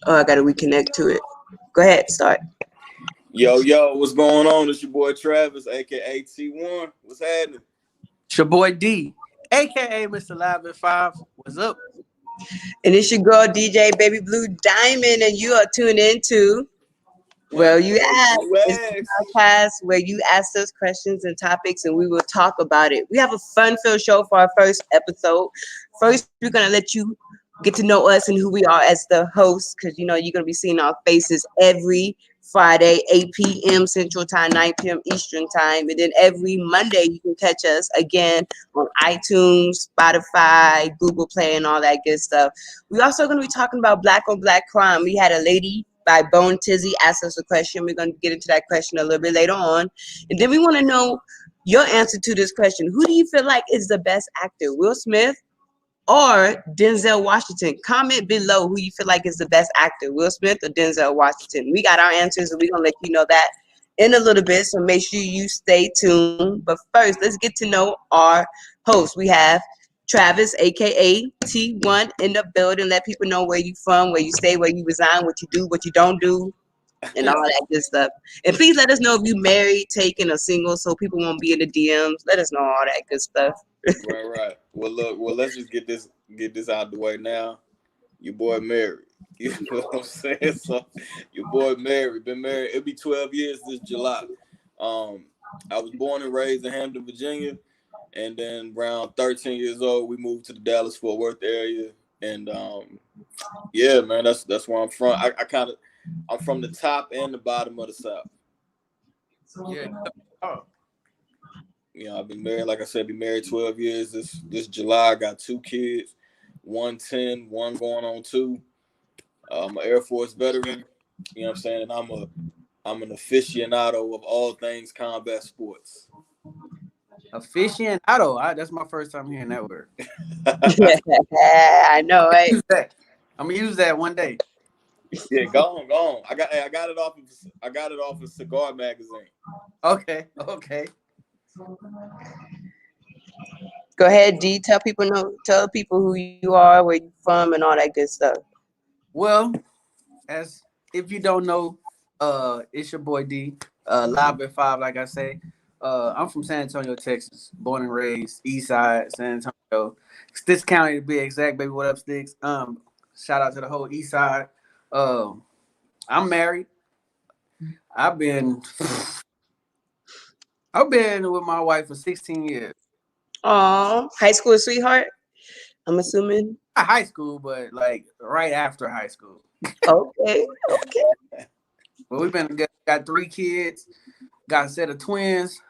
Oh, I gotta reconnect to it. Go ahead, start. Yo, what's going on? It's your boy Travis, aka T1. What's happening? It's your boy D, aka Mr. Live at 5. What's up? And it's your girl DJ Baby Blue Diamond, and you are tuned into Well You Ask. It's a podcast where you ask us questions and topics, and we will talk about it. We have a fun-filled show for our first episode. First, we're gonna let you get to know us and who we are as the hosts, because you're gonna be seeing our faces every Friday, 8 p.m. Central Time, 9 p.m. Eastern Time. And then every Monday, you can catch us again on iTunes, Spotify, Google Play, and all that good stuff. We're also going to be talking about Black on Black crime. We had a lady by Bone Tizzy ask us a question. We're going to get into that question a little bit later on. And then we want to know your answer to this question. Who do you feel like is the best actor, Will Smith or Denzel Washington? Comment below who you feel like is the best actor, Will Smith or Denzel Washington. We got our answers, and we're going to let you know that in a little bit, so make sure you stay tuned. But first, let's get to know our host. We have Travis, a.k.a. T1, in the building. Let people know where you from, where you stay, where you resign, what you do, what you don't do, and all that good stuff. And please let us know if you married, taken, or single, so people won't be in the DMs. Let us know all that good stuff. Right. Well, look. Well, let's just get this out the way now. Your boy married. You know what I'm saying? So, your boy married. Been married. It'll be 12 years this July. I was born and raised in Hampton, Virginia, and then around 13 years old, we moved to the Dallas-Fort Worth area. And yeah, man, that's where I'm from. I'm from the top and the bottom of the South. Yeah. Oh. I've been married, like I said, been married 12 years. This July, I got 2 kids, one 10, one going on 2. I'm an Air Force veteran, you know what I'm saying? And I'm an aficionado of all things combat sports. Aficionado? That's my first time hearing that word. I know, right? I'm gonna use that one day. Yeah, go on. I got it off of Cigar Magazine. Okay. Go ahead, D. Tell people who you are, where you from, and all that good stuff. Well, as if you don't know, it's your boy D. Live at 5, like I say. I'm from San Antonio, Texas. Born and raised, East Side, San Antonio. Sticks County to be exact, baby. What up, Sticks? Shout out to the whole East Side. I'm married. I've been with my wife for 16 years. Oh, high school sweetheart, I'm assuming. Not high school, but like right after high school. Okay. Well, we've been got 3 kids, got a set of twins,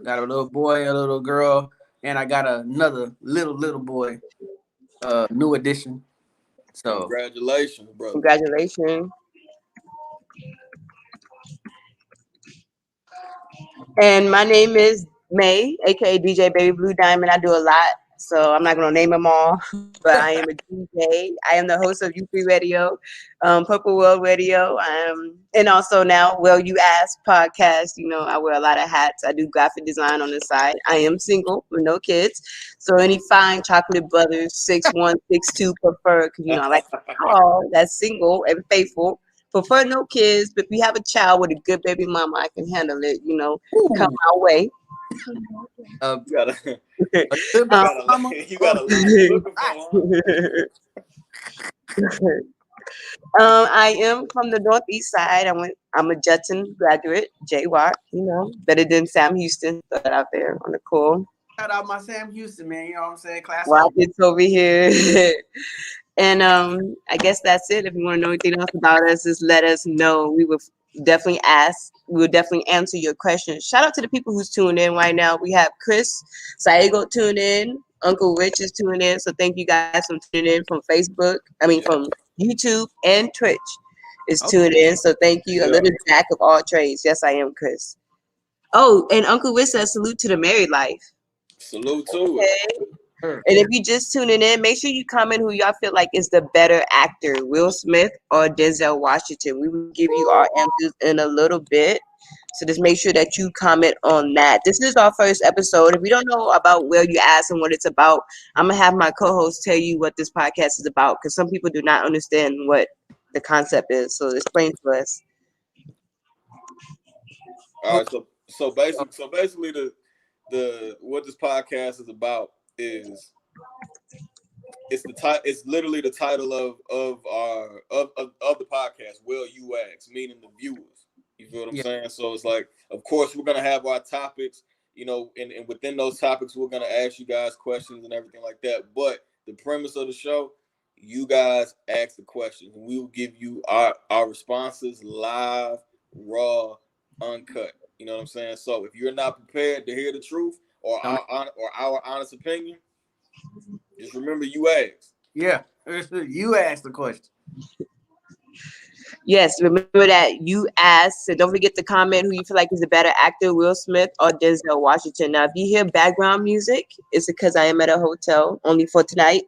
got a little boy, a little girl, and I got another little boy, new addition. So congratulations, bro. Congratulations. And my name is May, aka DJ Baby Blue Diamond. I do a lot, so I'm not gonna name them all, but I am a DJ. I am the host of U3 Radio, Purple World Radio, and also now Well You Ask podcast. I wear a lot of hats. I do graphic design on the side. I am single with no kids, so any fine chocolate brothers 6162 prefer, because I like to call that's single and faithful. Prefer no kids, but if you have a child with a good baby mama, I can handle it. Come our way. You gotta I am from the Northeast Side. I'm a Judson graduate, J-Walk, better than Sam Houston. Throw that out there on the cool. Shout out my Sam Houston, man. You know what I'm saying? Class. Rockets over here. And I guess that's it. If you want to know anything else about us, just let us know. We will definitely answer your questions. Shout out to the people who's tuned in right now. We have Chris Saigo tuned in. Uncle Rich is tuning in. So thank you guys for tuning in from from YouTube and Twitch is tuned in. So thank you. A little jack of all trades. Yes, I am Chris. Oh, and Uncle Rich says salute to the married life. Salute to it. And if you just tuning in, make sure you comment who y'all feel like is the better actor, Will Smith or Denzel Washington. We will give you our answers in a little bit. So just make sure that you comment on that. This is our first episode. If you don't know about Will You Ask and what it's about, I'm going to have my co-host tell you what this podcast is about, because some people do not understand what the concept is. So explain to us. All right, so basically the what this podcast is about is it's literally the title of the podcast. Will You Ask, meaning the viewers. You feel what I'm saying? So it's like, of course, we're gonna have our topics, you know, and within those topics, we're gonna ask you guys questions and everything like that. But the premise of the show, you guys ask the questions, and we will give you our responses live, raw, uncut. You know what I'm saying? So if you're not prepared to hear the truth or our honest opinion, just remember you asked. Yeah, you asked the question. Yes, remember that you asked. So don't forget to comment who you feel like is a better actor, Will Smith or Denzel Washington. Now, if you hear background music, it's because I am at a hotel only for tonight.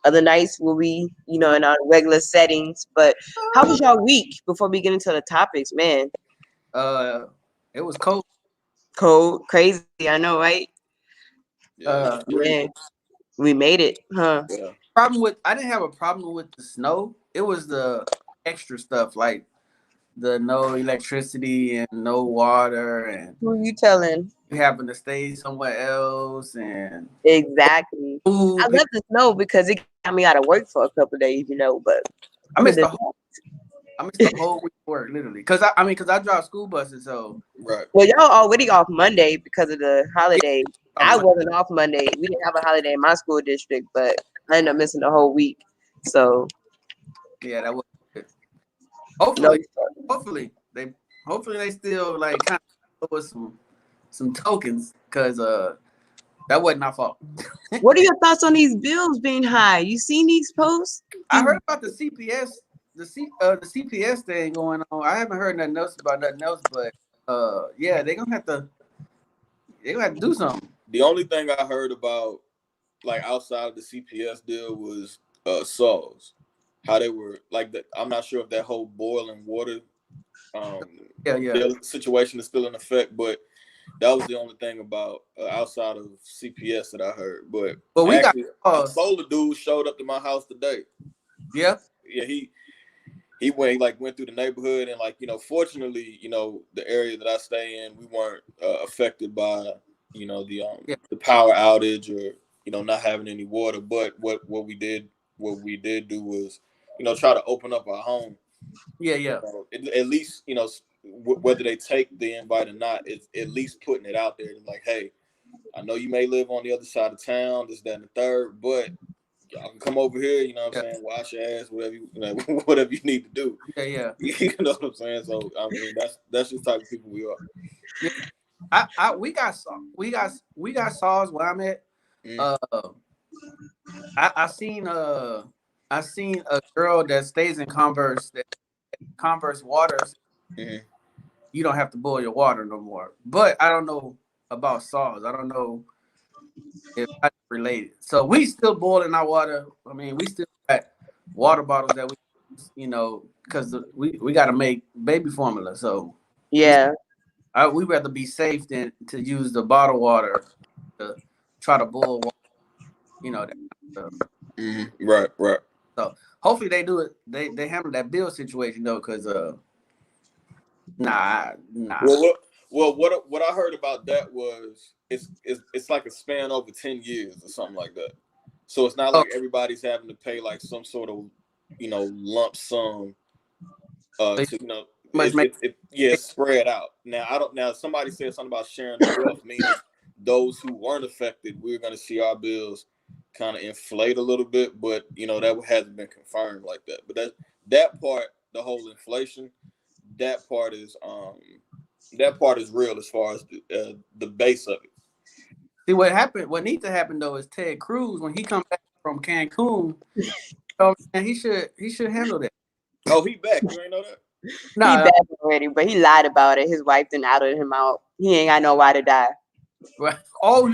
Other nights will be, you know, in our regular settings. But how was your week before we get into the topics, man? It was cold. Cold, crazy. I know, right? Yeah, we made it, huh? Yeah. I didn't have a problem with the snow. It was the extra stuff, like the no electricity and no water, and Who you telling? you having to stay somewhere else, and Exactly. I love the snow because it got me out of work for a couple of days, you know. But I missed the whole week of work, literally, because I drive school buses, so right. Well, y'all already off Monday because of the holiday. I wasn't off Monday. We didn't have a holiday in my school district, but I ended up missing the whole week. So yeah, that was good. Hopefully they still like kind of with some tokens, because that wasn't our fault. What are your thoughts on these bills being high? You seen these posts? I heard about the CPS, the CPS thing going on. I haven't heard nothing else about nothing else, but yeah, they're gonna have to do something. The only thing I heard about, like outside of the CPS deal, was SAWS. How they were like that. I'm not sure if that whole boiling water situation is still in effect, but that was the only thing about outside of CPS that I heard. But we actually, got the solar dude showed up to my house today. Yeah, he went through the neighborhood, and like, you know, fortunately, you know, the area that I stay in, we weren't affected by, you know, the power outage or, you know, not having any water. But what we did do was, you know, try to open up our home. Yeah. At least, you know, whether they take the invite or not, it's at least putting it out there. Like, hey, I know you may live on the other side of town, this, that, and the third, but y'all can come over here. You know what I'm saying? Wash your ass, whatever you need to do. Yeah. You know what I'm saying? So I mean, that's just the type of people we are. Yeah. We got SAWS where I'm at. I seen a girl that stays in Converse waters. Mm-hmm. You don't have to boil your water no more. But I don't know about SAWS. I don't know if that's related. So we still boiling our water. I mean, we still got water bottles that we, you know, because we got to make baby formula. So yeah, we rather be safe than to use the bottled water to try to boil water. You know that. Mm-hmm. Right. So hopefully they do it. They handle that bill situation though, because nah. Well, what I heard about that was it's like a span over 10 years or something like that. So it's not like everybody's having to pay like some sort of, you know, lump sum. To, you know, it's spread out. Now somebody said something about sharing the wealth, meaning those who weren't affected, we're going to see our bills kind of inflate a little bit, but you know, that hasn't been confirmed like that. But that part, the whole inflation, that part is real as far as the base of it. See what needs to happen though is Ted Cruz, when he comes back from Cancun, and he should handle that. Oh, he back. You ain't know that? He back already, but he lied about it. His wife done outed him out. He ain't got no why to die. Right. Oh,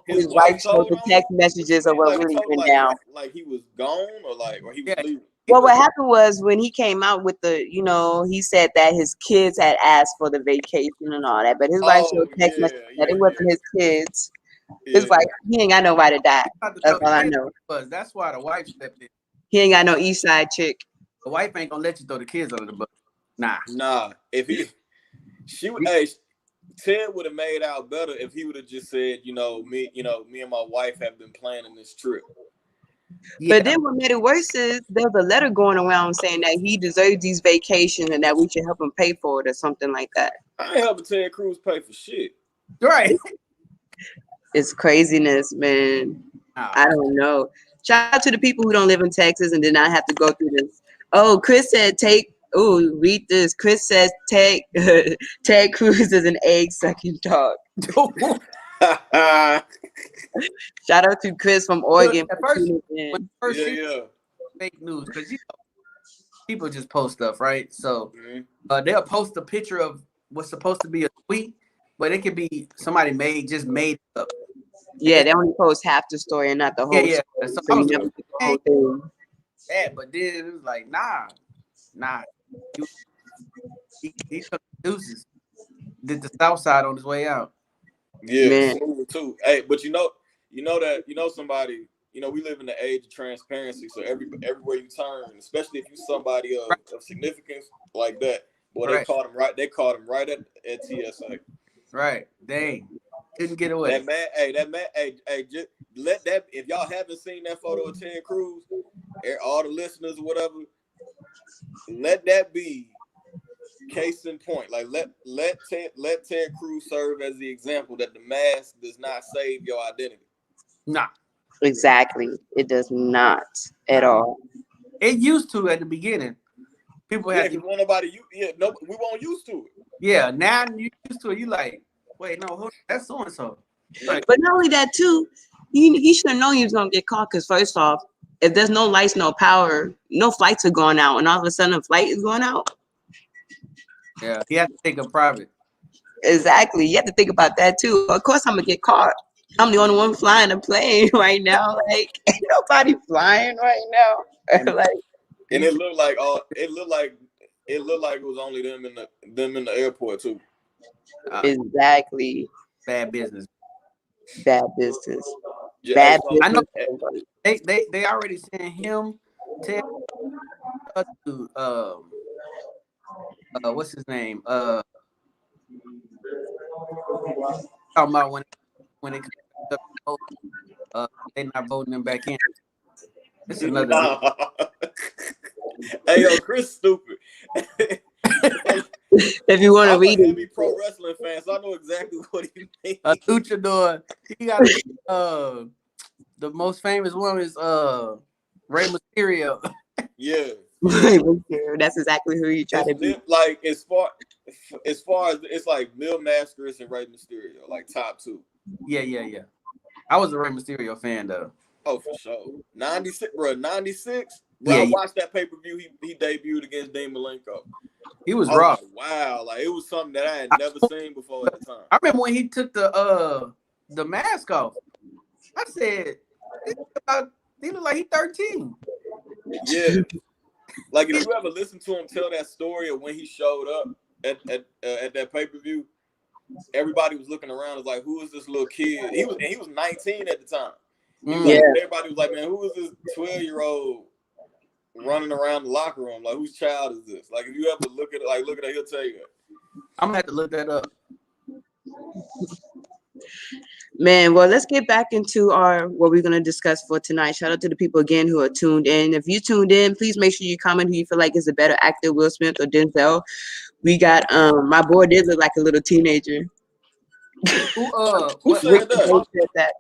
his wife showed the text messages of what really went down. Like he was gone, or he was leaving. Well, what happened was when he came out with the, he said that his kids had asked for the vacation and all that, but his wife showed text message that it wasn't his kids. His wife, he ain't got nobody to die. That's all I know. That's why the wife stepped in. He ain't got no East Side chick. The wife ain't gonna let you throw the kids under the bus. Nah. If she would, Ted would have made out better if he would have just said, me and my wife have been planning this trip. Yeah. But then what made it worse is there's a letter going around saying that he deserves these vacations and that we should help him pay for it or something like that. I ain't helping Ted Cruz pay for shit. Right. It's craziness, man. I don't know. Shout out to the people who don't live in Texas and did not have to go through this. Oh, Chris said read this. Chris says Ted Cruz is an egg-sucking dog. Shout out to Chris from Oregon. Fake news, because people just post stuff, right? So they'll post a picture of what's supposed to be a tweet, but it could be somebody made it up. Yeah, they only post half the story and not the whole story. So you never get the whole thing. Yeah, but then it was like, nah. He took deuces. Did the South Side on his way out. Yeah, smooth too. Hey, but somebody, we live in the age of transparency. So everywhere you turn, especially if you're somebody of significance like that, boy, they caught him right at TSA. Right. Dang. Couldn't get away. That man, just let that, if y'all haven't seen that photo of Ted Cruz, all the listeners or whatever, let that be case in point. Like let Ted Cruz serve as the example that the mask does not save your identity. Nah. Exactly. It does not at all. It used to at the beginning. People had to we weren't used to it. Yeah, now you used to it. You like, wait, no, that's so and so. But not only that too, he should have known he was gonna get caught. Because first off, if there's no lights, no power, no flights are going out, and all of a sudden a flight is going out. Yeah, he had to take a private. Exactly. You have to think about that too. Of course, I'm gonna get caught. I'm the only one flying a plane right now. Like, ain't nobody flying right now. Like, and it looked like it was only them in the airport too. Exactly. Bad business. Bad business. Yeah, I know they already sent him to what's his name? Talking about when they they not voting them back in. This is another. Hey yo, Chris stupid. If you want to read it, I'm a pro wrestling fan, so I know exactly what he means. A luchador. He got the most famous one is Rey Mysterio. Yeah. That's exactly who you try to be. Like as far as it's like Mil Mascaris and Rey Mysterio, like top two. Yeah. I was a Rey Mysterio fan though. Oh, for sure. 96, bro. 96. Bro, I watched that pay-per-view. He debuted against Dean Malenko. He was raw. Like, wow, like it was something that I had never seen before at the time. I remember when he took the mask off. I said, he looked like he's 13. Yeah. Like if you ever listen to him tell that story of when he showed up at that pay-per-view, everybody was looking around, was like, who is this little kid? He was 19 at the time. Like, everybody was like, man, who is this 12-year-old running around the locker room? Like, whose child is this? Like, if you ever look at it, he'll tell you. I'm gonna have to look that up. Man, well, let's get back into what we're gonna discuss for tonight. Shout out to the people again who are tuned in. If you tuned in, please make sure you comment who you feel like is a better actor, Will Smith or Denzel. We got my boy did look like a little teenager. Who said that?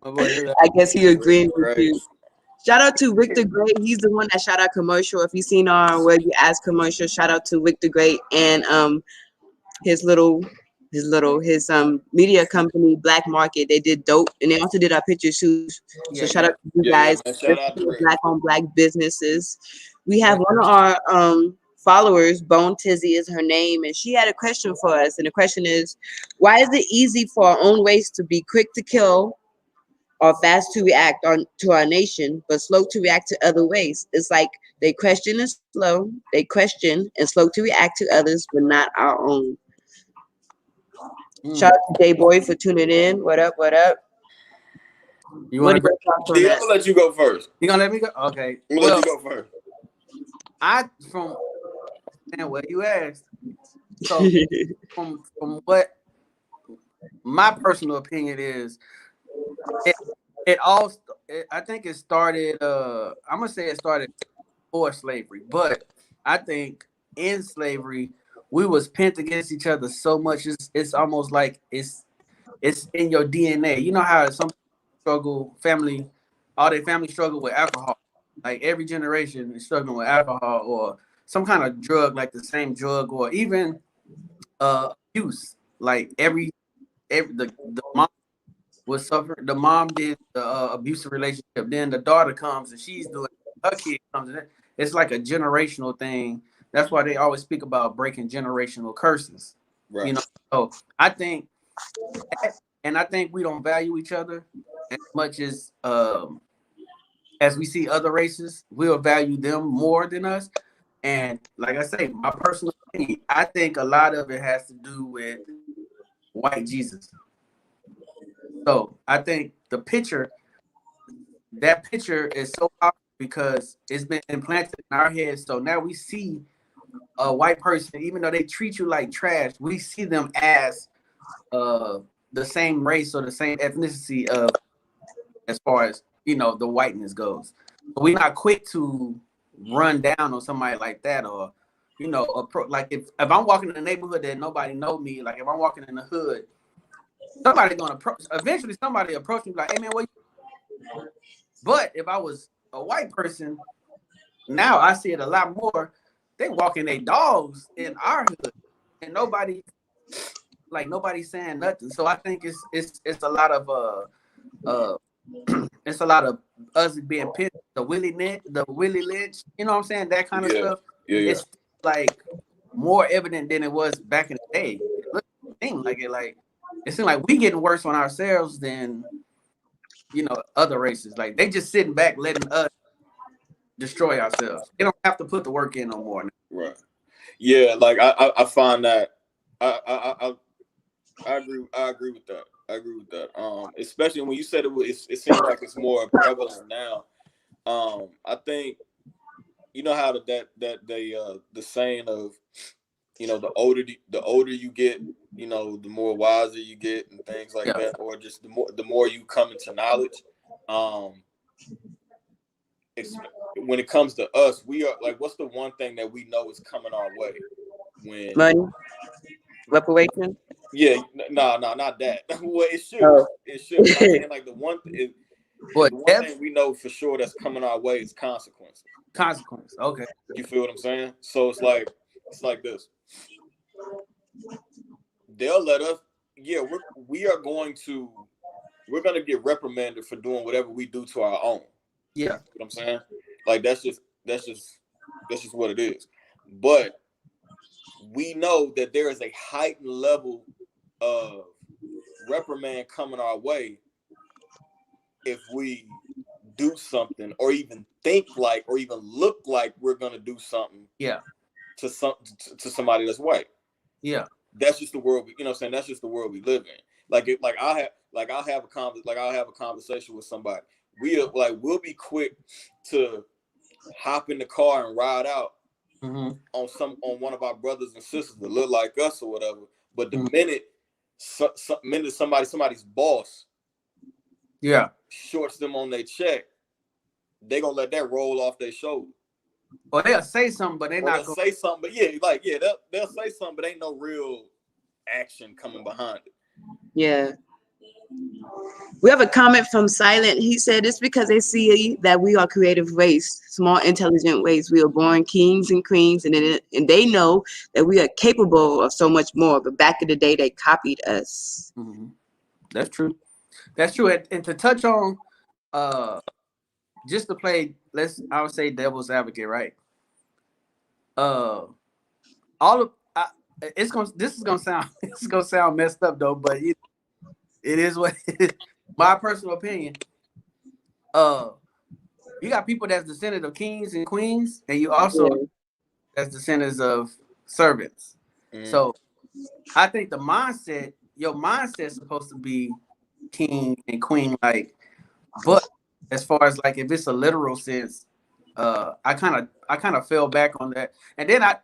I guess he agreed with you. Shout out to Rick the Great. He's the one that shout out commercial. If you seen our Where You Ask commercial, shout out to Rick the Great and his media company Black Market. They did dope, and they also did our picture shoots. So shout out to you guys. Shout out to Black on Black businesses. We have one of our followers, Bone Tizzy is her name, and she had a question for us. And the question is, why is it easy for our own race to be quick to kill are fast to react to our nation, but slow to react to other ways. It's like they question and slow, they question and slow to react to others, but not our own. Shout out to Day Boy for tuning in. What up? What up? You want to go? I'm gonna let you go first. You gonna let me go? Okay. I'm gonna let you go first. From what you asked. So from what my personal opinion is, I think it started. I'm gonna say it started before slavery, but I think in slavery we was pent against each other so much. It's almost like it's in your DNA. You know how some all their family struggle with alcohol. Like every generation is struggling with alcohol or some kind of drug, like the same drug, or even abuse. Like the mom was suffering. The mom did the abusive relationship. Then the daughter comes and she's doing. Her kid comes in. It's like a generational thing. That's why they always speak about breaking generational curses. Right. You know. So I think, and I think we don't value each other as much as we see other races. We'll value them more than us. And like I say, my personal opinion, I think a lot of it has to do with white Jesus. So I think that picture is so powerful because it's been implanted in our heads. So now we see a white person, even though they treat you like trash, we see them as the same race or the same ethnicity of, as far as the whiteness goes. But we're not quick to run down on somebody like that, or like if I'm walking in a neighborhood that nobody know me, like if I'm walking in the hood, somebody gonna eventually somebody approach me like, hey man, what you? But if I was a white person, now I see it a lot more. They walking their dogs in our hood, and nobody's saying nothing. So I think it's a lot of it's a lot of us being pissed. The Willie Lynch, you know what I'm saying? That kind of stuff. Yeah. It's like more evident than it was back in the day. It seemed like it seemed like we getting worse on ourselves than other races. Like they just sitting back letting us destroy ourselves. They don't have to put the work in no more. Right. Yeah, like I find that I agree with that. I agree with that. Especially when you said it seems like it's more prevalent now. I think how the saying of the older you get, the more wiser you get and things like that, or just the more you come into knowledge. When it comes to us, we are like, what's the one thing that we know is coming our way? When money, reparation. Yeah, no, not that. Well, it should. Oh. It should. But I'm saying like the one thing we know for sure that's coming our way is consequences. Consequence. Okay. You feel what I'm saying? So it's like this. They'll let us. Yeah, we're going to get reprimanded for doing whatever we do to our own. Yeah. You know what I'm saying? Like that's just what it is. But we know that there is a heightened level of reprimand coming our way if we do something or even think like or even look like we're gonna do something to somebody that's white. Yeah. That's just the world you know what I'm saying? That's just the world we live in. I'll have a conversation with somebody. We'll be quick to hop in the car and ride out on one of our brothers and sisters that look like us or whatever. But the minute somebody's boss shorts them on their check, they gonna let that roll off their shoulder. Or they'll say something, but they'll say something, but they'll say something, but ain't no real action coming behind it. Yeah. We have a comment from Silent. He said it's because they see that we are creative race, small, intelligent race. We are born kings and queens, and they know that we are capable of so much more. But back in the day, they copied us. Mm-hmm. That's true. That's true. And to touch on, just to play, I would say devil's advocate, right? This is gonna sound messed up though, but it is what it is. my personal opinion, you got people that's descended of kings and queens, and you also that's descendants of servants. So I think your mindset's supposed to be king and queen like, but as far as like if it's a literal sense, I kind of fell back on that, and then I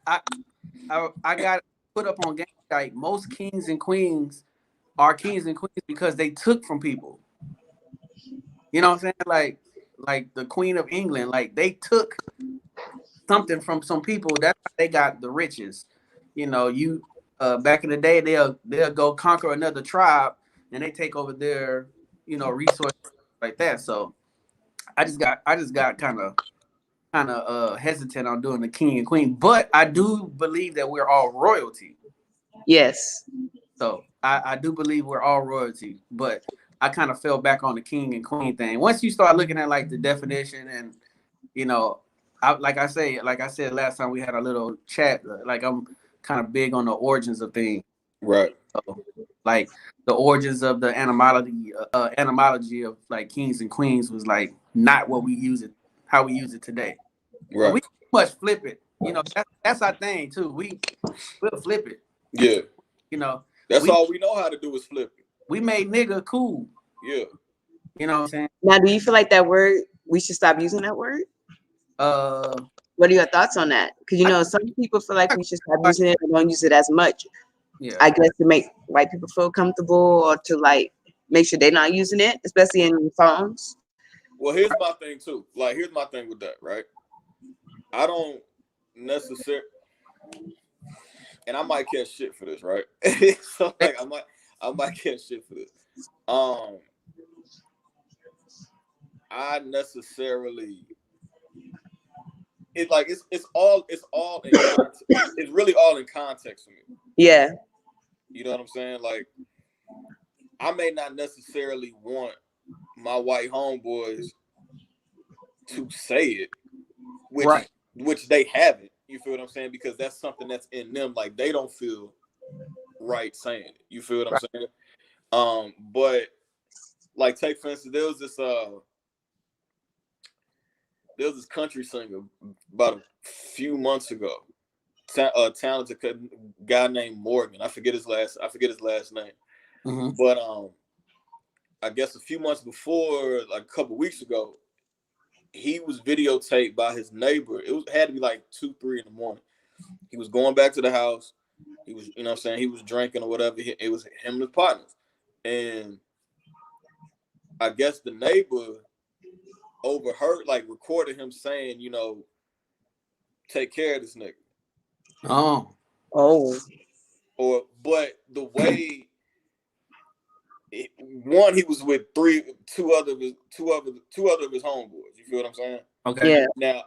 got put up on game like most kings and queens are kings and queens because they took from people. You know what I'm saying? Like the Queen of England, like they took something from some people. That's how they got the riches. You know, back in the day they'll go conquer another tribe and they take over their resources like that. So I just got kind of hesitant on doing the king and queen, but I do believe that we're all royalty. Yes. So I do believe we're all royalty, but I kind of fell back on the king and queen thing. Once you start looking at like the definition and like I said last time we had a little chat, like I'm kind of big on the origins of things. Right. So, like the origins of the etymology of like kings and queens was like not what we use it, how we use it today. Right. So we much flip it. That's our thing too. We'll flip it. Yeah. That's all we know how to do is flip it. We made nigga cool. Yeah. You know what I'm saying? Now, do you feel like that word, we should stop using that word? What are your thoughts on that? Because some people feel like we should stop using it and don't use it as much. Yeah. I guess to make white people feel comfortable or to like make sure they're not using it, especially in phones. Well, here's my thing too. Like, here's my thing with that, right? I don't necessarily, and I might catch shit for this, right? So like, I might catch shit for this. I necessarily, it's like it's all in context. It's really all in context for me. Yeah. You know what I'm saying? Like, I may not necessarily want my white homeboys to say it, which they haven't. You feel what I'm saying? Because that's something that's in them. Like, they don't feel right saying it. You feel what I'm saying? But like, take for instance, there was this country singer about a few months ago. Talented guy named Morgan. I forget his last name. Mm-hmm. But I guess a few months before, like a couple weeks ago, he was videotaped by his neighbor. Had to be like 2-3 in the morning. He was going back to the house. He was, you know what I'm saying, he was drinking or whatever. It was him and his partners. And I guess the neighbor overheard, like recorded him saying, take care of this nigga. But the way one, he was with two other of his homeboys. You feel what I'm saying? Okay. Yeah. Now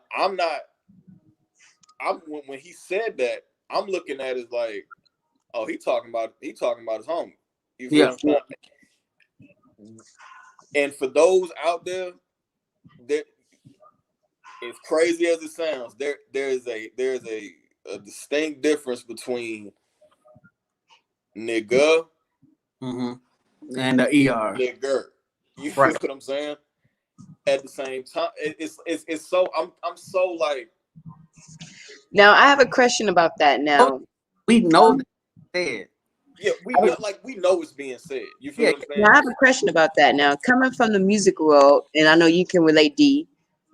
when he said that, I'm looking at it like, oh, he talking about his homie. You feel what I'm saying? And for those out there, that, as crazy as it sounds, there is a distinct difference between nigga and the ER. Nigger. You feel what I'm saying? At the same time, it's so I'm so like. Now I have a question about that. Now we know that said. Yeah, we know it's being said. You feel what I'm saying? Now I have a question about that. Now, coming from the music world, and I know you can relate, D,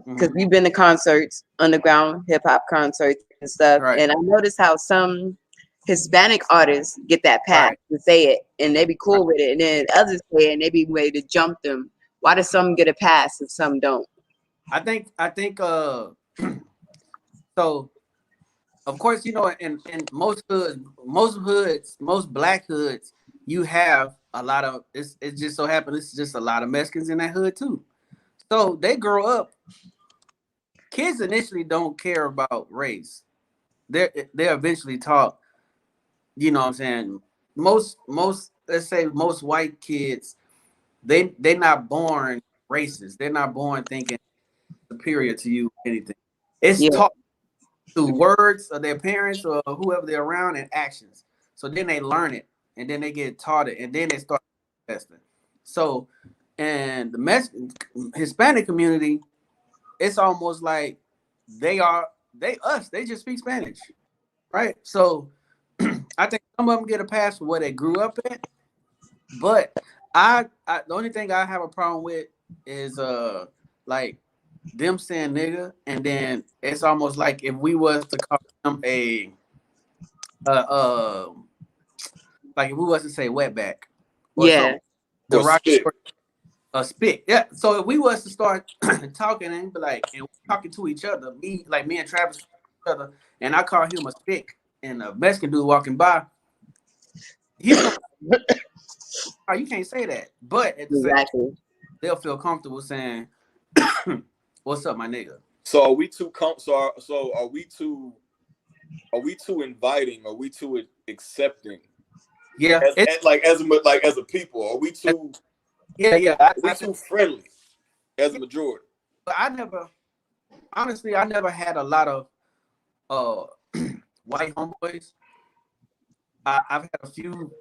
because we've been to concerts, underground hip hop concerts and stuff, and I noticed how some Hispanic artists get that pass to say it, and they be cool with it, and then others say it, and they be ready to jump them. Why do some get a pass and some don't? I think so. Of course, in most hoods, most black hoods, you have a lot of. It just so happens it's just a lot of Mexicans in that hood too. So they grow up. Kids initially don't care about race. They're eventually taught. You know what I'm saying? Most let's say most white kids, they're not born racist. They're not born thinking superior to you or anything. It's taught through words of their parents or whoever they're around and actions. So then they learn it and then they get taught it and then they start testing. So And the Hispanic community, it's almost like they just speak Spanish, right? So I think some of them get a pass for where they grew up at, but I the only thing I have a problem with is like them saying nigga, and then it's almost like if we was to call them uh like if we was to say wetback or something, or spit. a spit. Yeah. So if we was to start talking and be like, and talking to each other, me and Travis, each other, and I call him a spit, and a Mexican dude walking by, he's gonna, oh, you can't say that. But at the same time, they'll feel comfortable saying, "What's up, my nigga?" So are we too are we too inviting? Are we too accepting? Yeah. As a people, are we too? Yeah. Are we too friendly as a majority? But I never had a lot of white homeboys. I had a few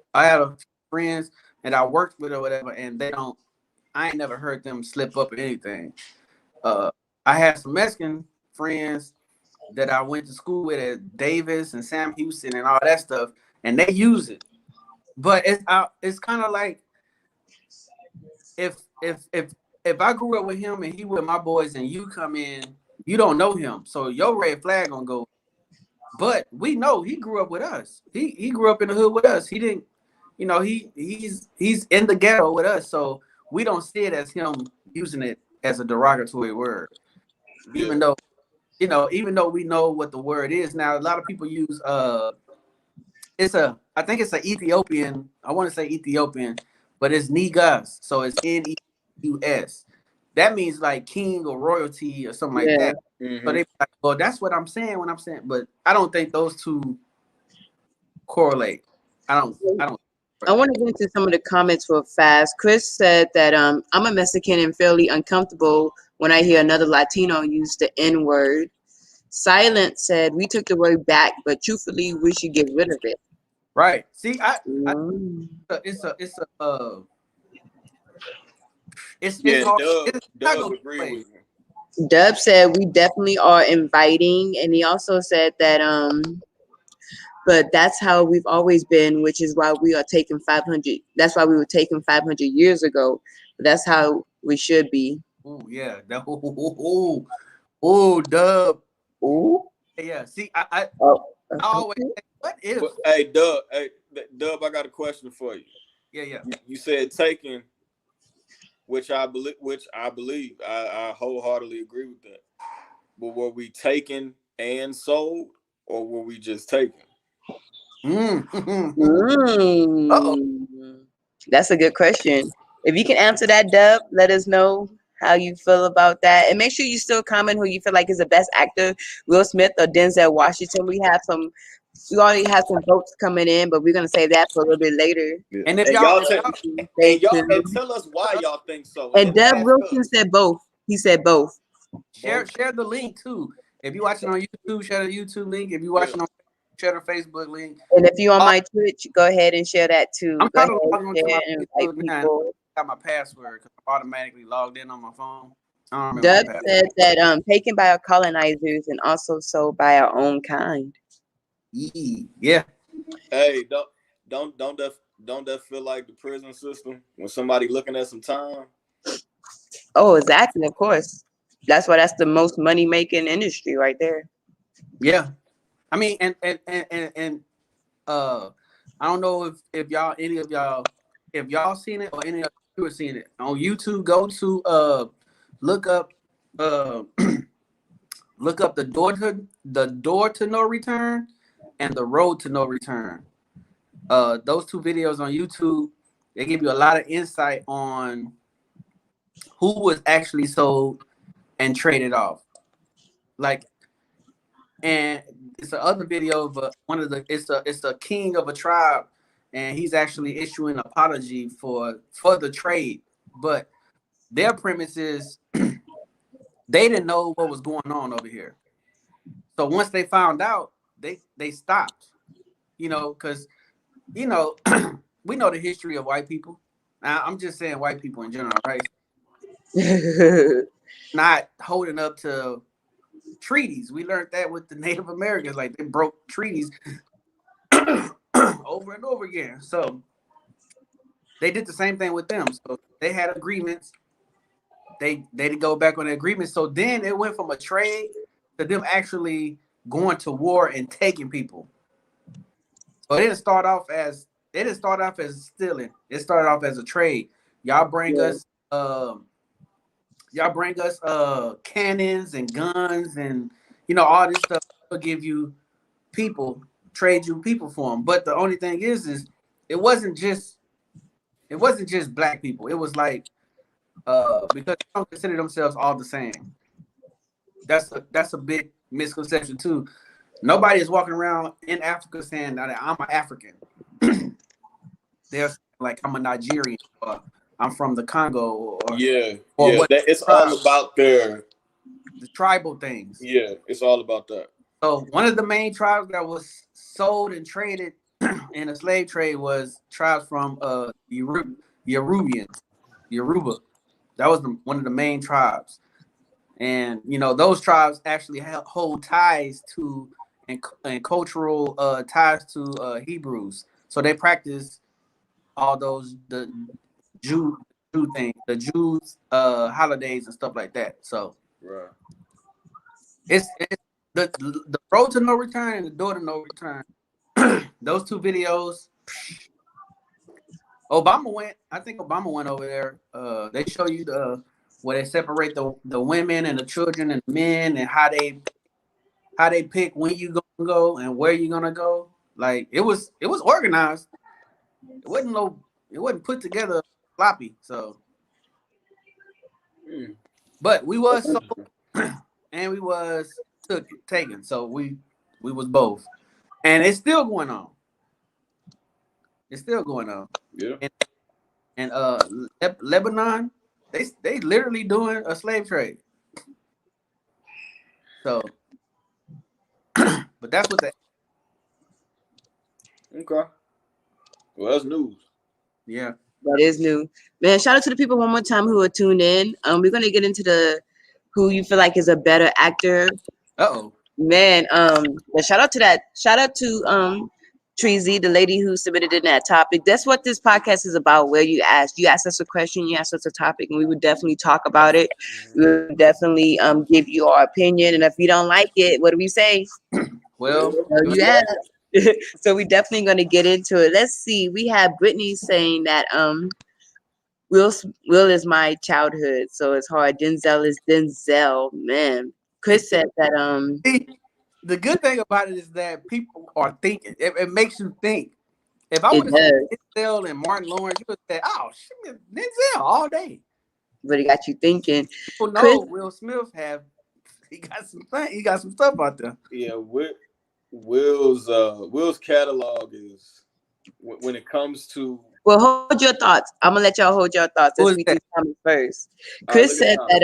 friends that I worked with or whatever, and I ain't never heard them slip up or anything. I had some Mexican friends that I went to school with at Davis and Sam Houston and all that stuff, and they use it. But it's kind of like if I grew up with him and he with my boys and you come in, you don't know him, so your red flag gonna go. But we know he grew up with us. He grew up in the hood with us. He didn't, he's in the ghetto with us, so we don't see it as him using it as a derogatory word. Yeah. Even though we know what the word is now, a lot of people use I think it's an Ethiopian. I want to say Ethiopian, but it's Negus, so it's Neus. That means like king or royalty or something like that. Mm-hmm. So they like, well, that's what I'm saying when I'm saying, but I don't think those two correlate. I don't. I want to get into some of the comments real fast. Chris said that I'm a Mexican and fairly uncomfortable when I hear another Latino use the N word. Silent said we took the word back, but truthfully, we should get rid of it. Right. See, Dub agree with me. Dub said we definitely are inviting, and he also said that but that's how we've always been, which is why we are taking 500. That's why we were taken 500 years ago. But that's how we should be. Oh yeah. Dub. Ooh. Yeah. See, I always say, what if? Dub, I got a question for you. Yeah. You said taken, which I believe. I wholeheartily agree with that. But were we taken and sold, or were we just taken? That's a good question. If you can answer that, Dub, let us know how you feel about that. And make sure you still comment who you feel like is the best actor, Will Smith or Denzel Washington. We already have some votes coming in, but we're gonna save that for a little bit later. Yeah. And if y'all tell us why y'all think so. And Dub Wilson said both. He said both. Share the link too. If you're watching on YouTube, share the YouTube link. If you're watching on share the Facebook link. And if you're on my Twitch, go ahead and share that too. I'm go ahead and share and invite people. I got my password because I'm automatically logged in on my phone. Dub said that taken by our colonizers and also sold by our own kind. Yeah. Hey, don't that feel like the prison system when somebody looking at some time? Oh, exactly. Of course. That's why that's the most money making industry right there. Yeah. I mean, and I don't know if y'all seen it or any of you have seen it on YouTube. Go to look up the door to no return and the road to no return. Those two videos on YouTube, they give you a lot of insight on who was actually sold and traded off. And it's the other video of it's the king of a tribe, and he's actually issuing an apology for the trade. But their premise is they didn't know what was going on over here. So once they found out, they stopped. Because we know the history of white people. I'm just saying white people in general, right? Not holding up to treaties. We learned that with the Native Americans, like they broke treaties over and over again. So they did the same thing with them. So they had agreements. They did go back on the agreement. So then it went from a trade to them actually going to war and taking people. So it didn't start off as stealing. It started off as a trade. Y'all bring us cannons and guns and all this stuff. We'll give you people, trade you people for them. But the only thing is it wasn't just black people. It was like because they don't consider themselves all the same. That's a big misconception too. Nobody is walking around in Africa saying that I'm an African. They're like I'm a Nigerian or I'm from the Congo it's all about the tribal things. Yeah, it's all about that. So one of the main tribes that was sold and traded in the slave trade was tribes from Yoruba. That was one of the main tribes. And those tribes actually hold ties to and cultural ties to Hebrews. So they practice all those the Jew things, the Jews holidays and stuff like that. So right. It's the road to no return and the door to no return. Those two videos. I think Obama went over there. They show you where they separate the women and the children and the men and how they pick when you gonna go and where you gonna go. Like it was organized. It wasn't put together sloppy. So, but we was sold and we was taken. So we was both, and it's still going on. It's still going on. Yeah. And Lebanon, they literally doing a slave trade. So, but that's what they. Okay. Well, that's news. Yeah. That is new. Man, shout out to the people one more time who are tuned in. We're gonna get into who you feel like is a better actor. Uh-oh. Man, but shout out to Treasy, the lady who submitted in that topic. That's what this podcast is about, where you ask us a question, you ask us a topic, and we would definitely talk about it. We would definitely give you our opinion. And if you don't like it, what do we say? Well, you ask. So we definitely going to get into it. Let's see. We have Brittany saying that Will is my childhood, so it's hard. Denzel is Denzel. Man, Chris said that the good thing about it is that people are thinking. It makes you think. If I would have said Denzel and Martin Lawrence, you would have said, "Oh, shit, Denzel all day." But it got you thinking. People know Will Smith he got some stuff out there. Yeah, Will's catalog is when it comes to. Well, hold your thoughts. I'm gonna let y'all hold your thoughts. Let's read these comments first. Chris said that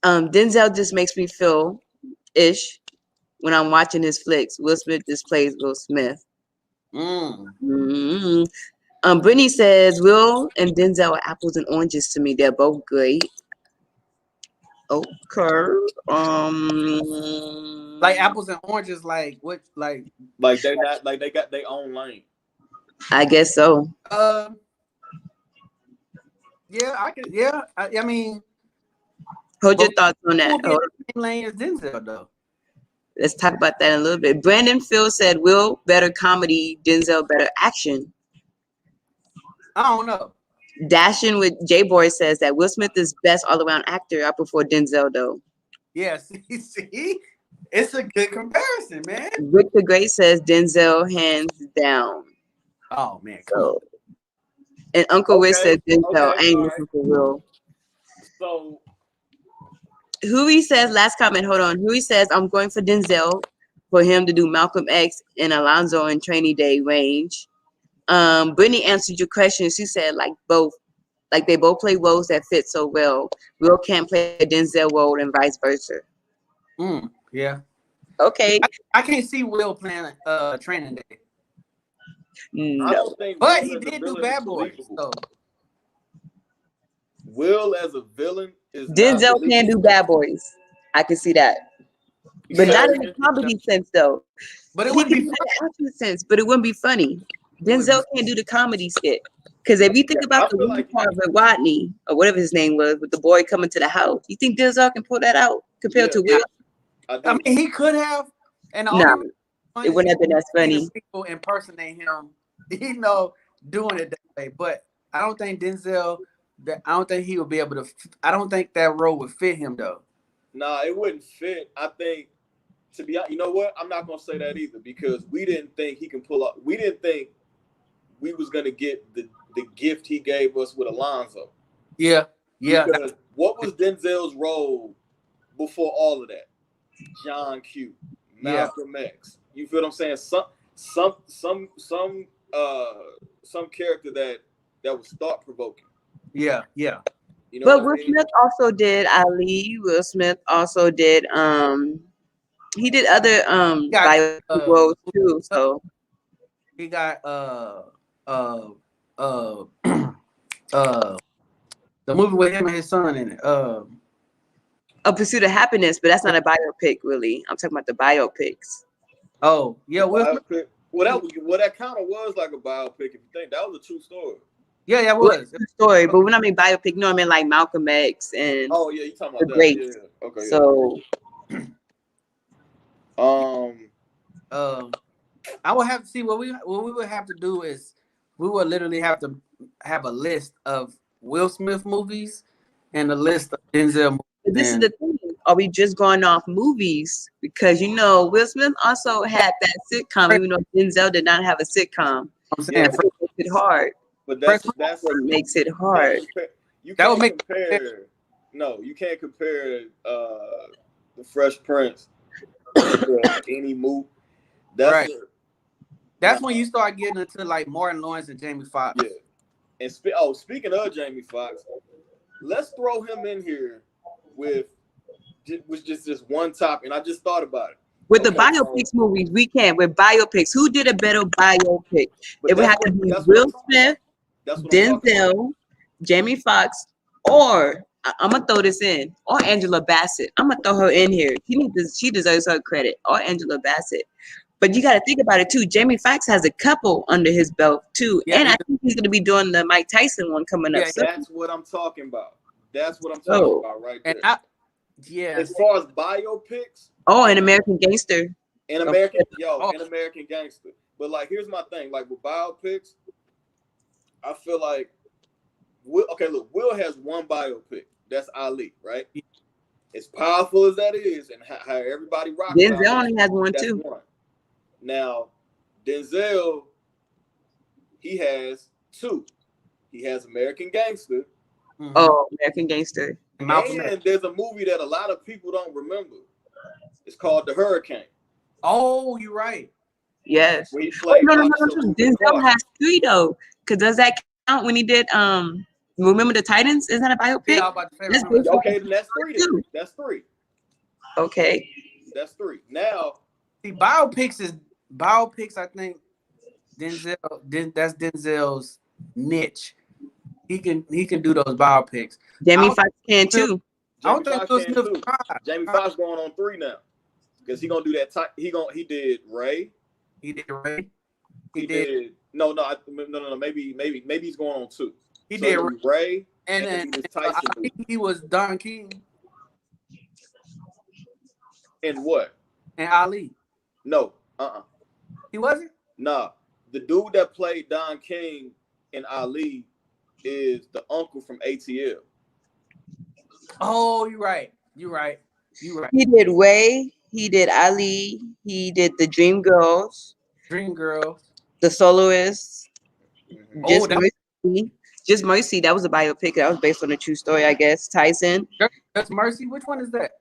Denzel just makes me feel ish when I'm watching his flicks. Will Smith just plays Will Smith. Mm-hmm. Brittany says Will and Denzel are apples and oranges to me. They're both great. Okay. Like apples and oranges, like what? Like they not like they got their own lane. I guess so. Yeah, I could. Yeah, I mean, hold your thoughts on that. Same lane as Denzel, though. Let's talk about that in a little bit. Brandon Phil said, "Will better comedy, Denzel better action." I don't know. Dashing with J Boy says that Will Smith is best all around actor. I prefer Denzel though. Yeah, see, it's a good comparison, man. Rick the Great says Denzel hands down. Oh man, come on. And Uncle Wish said Denzel. I ain't looking for Will. So Huey says, last comment, hold on. Huey says, I'm going for Denzel for him to do Malcolm X and Alonzo in Training Day range. Brittany answered your question. She said, like they both play roles that fit so well. Will can't play a Denzel role and vice versa. Yeah. Okay. I can't see Will playing Training Day. No. But he did do Bad Boys, so Will as a villain is Denzel not can do Bad Boys. I can see that, but not in a comedy sense though. But it He wouldn't can be do the action sense, but it wouldn't be funny. wouldn't Denzel can't do the comedy skit. Because if you think I about the feel one like part with Watney or whatever his name was, with the boy coming to the house, you think Denzel can pull that out compared to Will? I mean, he could have, and the No, only it wouldn't have been as funny. people impersonate him, doing it that way. But I don't think Denzel. I don't think he would be able to. I don't think that role would fit him though. Nah, it wouldn't fit. I think, to be honest, you know what? I'm not gonna say that either because we didn't think he can pull up. We didn't think we was gonna get the gift he gave us with Alonzo. Yeah. Because what was Denzel's role before all of that? John Q, Malcolm X. You feel what I'm saying? Some character that was thought provoking. Yeah. You know But Will what I mean? Smith also did Ali. Will Smith also did he did other biopic roles too. So he got the movie with him and his son in it. A Pursuit of Happiness, but that's not a biopic really. I'm talking about the biopics. Oh yeah, biopic. Well, that kind of was like a biopic. If you think that was a true story. Yeah, it was a true story. But when I mean biopic, I mean like Malcolm X and oh yeah, you talking about the that? greats. Yeah. Okay. So, I would have to see what we would have to do is we would literally have to have a list of Will Smith movies and a list of Denzel movies. This is the thing. Are we just going off movies? Because Will Smith also had that sitcom, even though Denzel did not have a sitcom. I'm saying that makes it hard. But that's what makes it hard. You can't compare. No, you can't compare the Fresh Prince to any movie. That's right. That's when you start getting into like Martin Lawrence and Jamie Foxx. Yeah. And speaking of Jamie Foxx, let's throw him in here with just this one topic. And I just thought about it. With the biopics movies, we can't. With biopics, who did a better biopic? It would have to be Will Smith, Denzel, Jamie Foxx, or I'm gonna throw this in, or Angela Bassett. I'm gonna throw her in here. She deserves her credit, or Angela Bassett. But you got to think about it too. Jamie Foxx has a couple under his belt too, and I think he's gonna be doing the Mike Tyson one coming up. That's what I'm talking about. That's what I'm talking about right there. As far as biopics. Oh, an American Gangster. An American Gangster. But like, here's my thing. Like with biopics, I feel like Will has one biopic. That's Ali, right? As powerful as that is, and how everybody rocks. Denzel only has one too. One. Now, Denzel, he has two. He has American Gangster. Mm-hmm. Oh, American Gangster. And there's a movie that a lot of people don't remember. It's called The Hurricane. Oh, you're right. Yes. No. Denzel has three though. Cause does that count when he did Remember the Titans? Isn't that a biopic? Yeah, okay, then that's three. Then. That's three. Okay. That's three. Now, see, biopics. I think that's Denzel's niche. He can do those biopics. Jamie Foxx can too. Jamie Foxx going on 3 now because he gonna do that. He did Rey. He did Rey. He did no. Maybe he's going on 2. He did Rey, and then I think he was Don King. And what? And Ali. No. He wasn't? Nah. The dude that played Don King and Ali is the uncle from ATL. Oh, you're right. He did Rey. He did Ali. He did the Dreamgirls. The Soloists. Just Mercy. That was a biopic. That was based on a true story, I guess. Tyson. That's Mercy. Which one is that?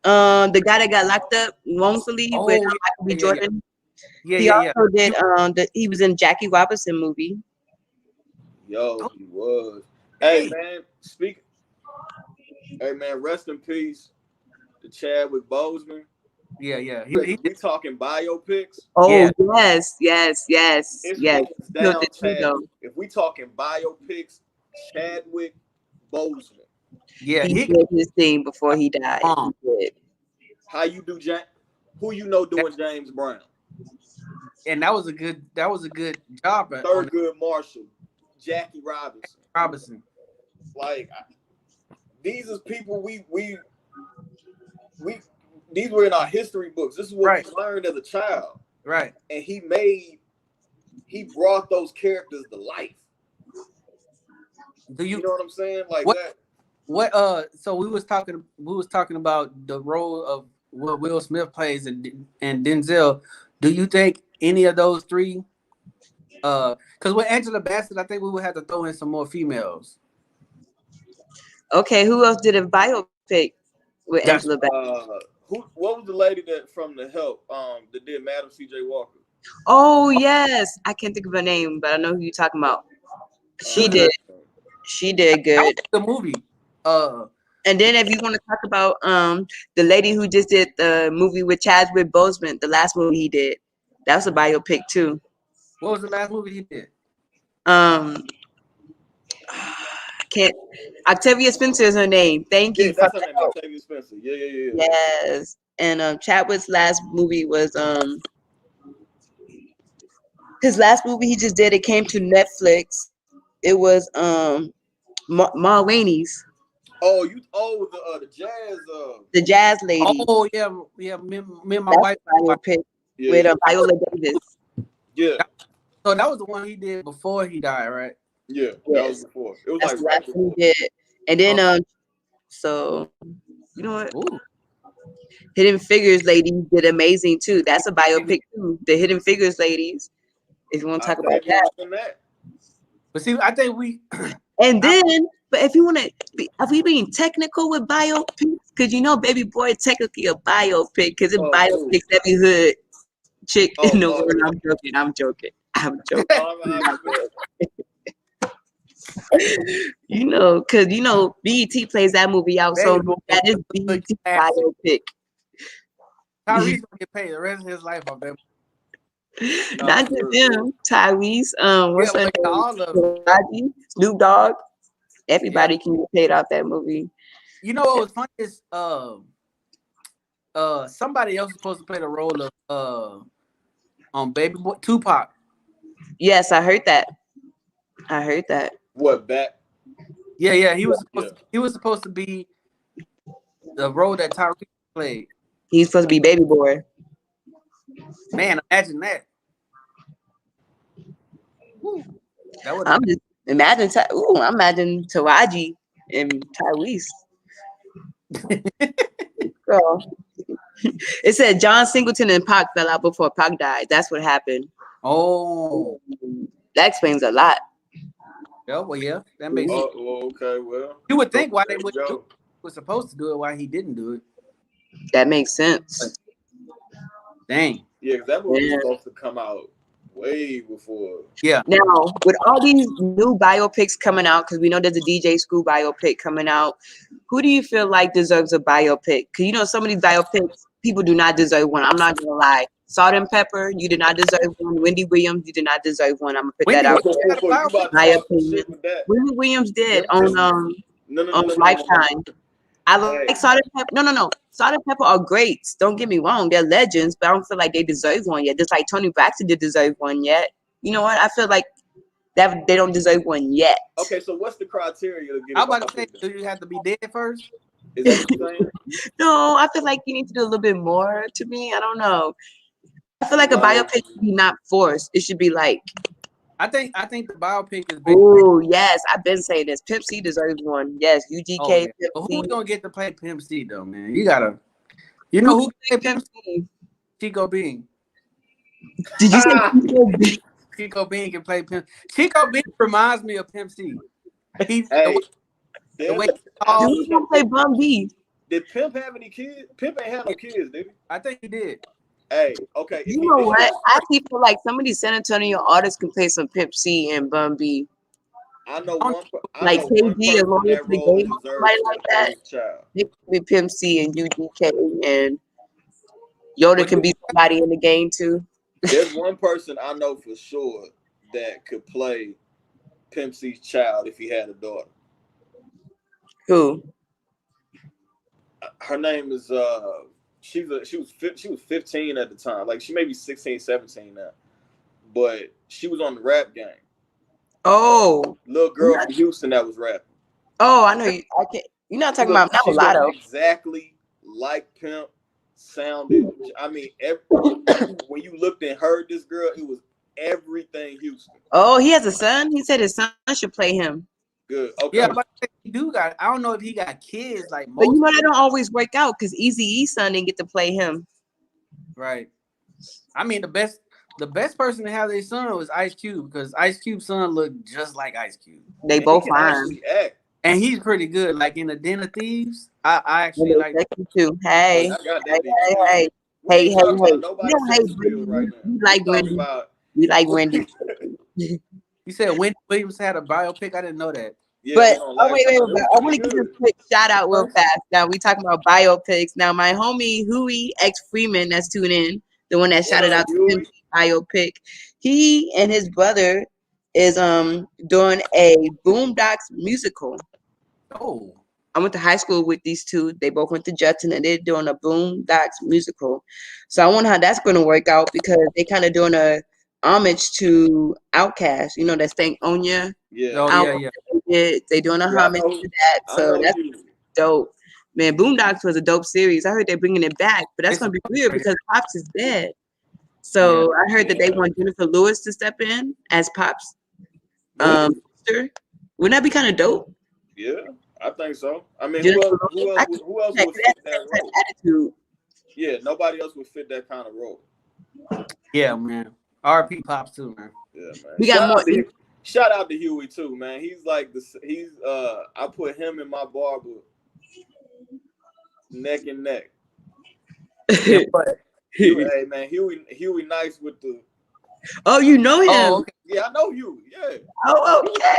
The guy that got locked up wrongfully with Michael B. Jordan. Yeah. He also did. He was in Jackie Robinson movie. Yo, he was. Hey man, Hey man, rest in peace to Chadwick Boseman. Yeah. We talking biopics. Oh yes. If we talking biopics, Chadwick Boseman. Yeah, he did his thing before he died. He did. How you do James? Who you know doing James Brown? And that was a good job. Thurgood Marshall, Jackie Robinson. Like these is people we these were in our history books. This is what we learned as a child. Right. And he brought those characters to life. You know what I'm saying? Like that. What so we was talking about the role of what Will Smith plays and Denzel. Do you think any of those three because with Angela Bassett, I think we would have to throw in some more females. Okay, who else did a biopic with Angela Bassett? What was the lady that from The Help that did Madam C.J. Walker? Oh yes, I can't think of her name, but I know who you're talking about. She did good. The movie. And then if you want to talk about the lady who just did the movie with Chadwick Boseman, the last movie he did, that was a biopic too. What was the last movie he did? Octavia Spencer is her name. Thank you. That's her name, Octavia Spencer. Yeah. Yes. And Chadwick's last movie was his last movie he just did. It came to Netflix. It was Ma Rainey's. Oh, the jazz. The jazz lady. Oh yeah. Me and my wife biopic with Viola Davis. Yeah. So that was the one he did before he died, right? Yeah, that was before. It was That's like right before. He did. And then so you know what? Ooh. Hidden Figures lady did amazing too. That's a biopic too. The Hidden Figures ladies. If you want to talk about that. But see, I think we and then but if you want to are we being technical with biopics? Because you know Baby Boy is technically a biopic because it biopics every hood chick in the world. I'm joking. You know, because you know BET plays that movie out, so that is BET biopic. Tyrese gonna get paid the rest of his life off that. Not just them, Tyrese. What's her name? Snoop Dogg. Everybody can get paid off that movie. You know what was funny is somebody else was supposed to play the role of on Baby Boy Tupac. Yes, I heard that. What back? Yeah. He was supposed to be the role that Tyrese played. He's supposed to be Baby Boy. Man, imagine that. I'm just imagine. I imagine Taraji and Tyrese. Girl. It said John Singleton and Pac fell out before Pac died. That's what happened. Oh, that explains a lot. Yeah, well, yeah, that makes sense. Okay, well, you would think why they was supposed to do it, why he didn't do it. That makes sense. Dang. Yeah, that movie was supposed to come out way before. Yeah. Now, with all these new biopics coming out, because we know there's a DJ Screw biopic coming out, who do you feel like deserves a biopic? Because you know, some of these biopics, people do not deserve one. I'm not gonna lie. Salt and Pepper, you did not deserve one. Wendy Williams, you did not deserve one. I'm gonna put that out there. My opinion. Wendy Williams did on Lifetime. I like Salt and Pepper. No. Salt and Pepper are great. Don't get me wrong. They're legends, but I don't feel like they deserve one yet. Just like Tony Braxton did deserve one yet. You know what? I feel like that they don't deserve one yet. Okay, so what's the criteria to get? I'm about to say, do you have to be dead first? Is that what you're saying? No, I feel like you need to do a little bit more to me. I don't know. I feel like a biopic should be not forced. It should be like. I think the biopic is. Oh yes, I've been saying this. Pimp C deserves one. Yes, UGK. Oh, yeah. But who's gonna get to play Pimp C though, man? You gotta. You know who played Pimp C? Chico Bean. Did you say Chico Bean? Chico Bean can play Pimp. Chico Bean reminds me of Pimp C. He's the way he gonna play Bum B. Did Pimp have any kids? Pimp ain't have no kids, did he? I think he did. Hey, okay. You know what? I actually feel like some of these San Antonio artists can play some Pimp C and Bun B. I know one. Like KG and Lawrence the Game, somebody like that. They can be Pimp C and UGK, and Yoda can be somebody in the game too. There's one person I know for sure that could play Pimp C's child if he had a daughter. Who? Her name is she was 15 at the time. Like she may be 16, 17 now. But she was on the rap game. Oh, Little girl from Houston that was rapping. Oh, I know you. I can't. You're not talking about She looked Mulatto. exactly like Pimp. Sounded. I mean, when you looked and heard this girl, it was everything Houston. Oh, he has a son. He said his son should play him. Good. Okay. Yeah, but he do got. I don't know if he got kids like most. But you know that don't always work out because Eazy-E's son didn't get to play him. Right. I mean, the best person to have their son was Ice Cube because Ice Cube's son looked just like Ice Cube. They both fine. And he's pretty good. Like in the Den of Thieves, I actually like you too. Hey, hey. We like Wendy. We like Wendy. You said Wendy Williams had a biopic. I didn't know that. Yeah, but wait. I want to give you a quick shout out real fast. Now we talking about biopics. Now my homie Huey X Freeman that's tuned in, the one that shouted out to him biopic. He and his brother is doing a Boondocks musical. Oh. I went to high school with these two. They both went to Judson and they're doing a Boondocks musical. So I wonder how that's going to work out because they kind of doing a homage to Outkast. You know that Stank Onya. Yeah. They doing a homage to that. So that's dope. Man, Boondocks was a dope series. I heard they're bringing it back, but that's going to be weird because Pops is dead. So I heard that they want Jennifer Lewis to step in as Pops' sister. Wouldn't that be kind of dope? Yeah. I think so. I mean, who else would fit that role? Attitude. Yeah, nobody else would fit that kind of role. Yeah, man. R.P. Pops too, man. Yeah, man. We got more. Shout out to Huey too, man. He's like I put him and my barber neck and neck. Yeah, hey man, Huey nice with the. Oh, you know him? Oh, okay. Yeah, I know Huey. Yeah. Oh, okay.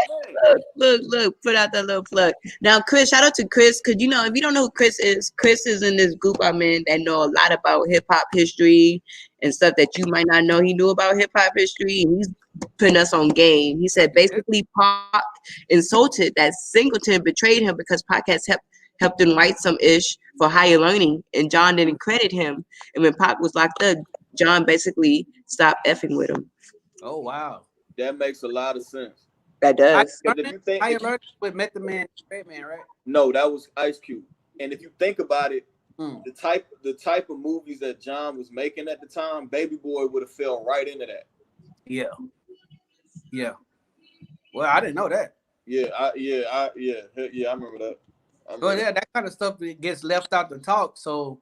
Look, put out that little plug. Now, Chris, shout out to Chris, because you know, if you don't know who Chris is in this group I'm in that know a lot about hip hop history and stuff that you might not know he knew about hip hop history, and he's putting us on game. He said basically Pac insulted that Singleton betrayed him because Pac has helped him write some ish for higher learning, and John didn't credit him. And when Pac was locked up, John basically stopped effing with him. Oh wow, that makes a lot of sense. That does. Higher learning with Method Man, Batman, right? No, that was Ice Cube. And if you think about it, the type of movies that John was making at the time, Baby Boy would have fell right into that. Yeah. Well, I didn't know that. I remember that. That kind of stuff gets left out the talk. So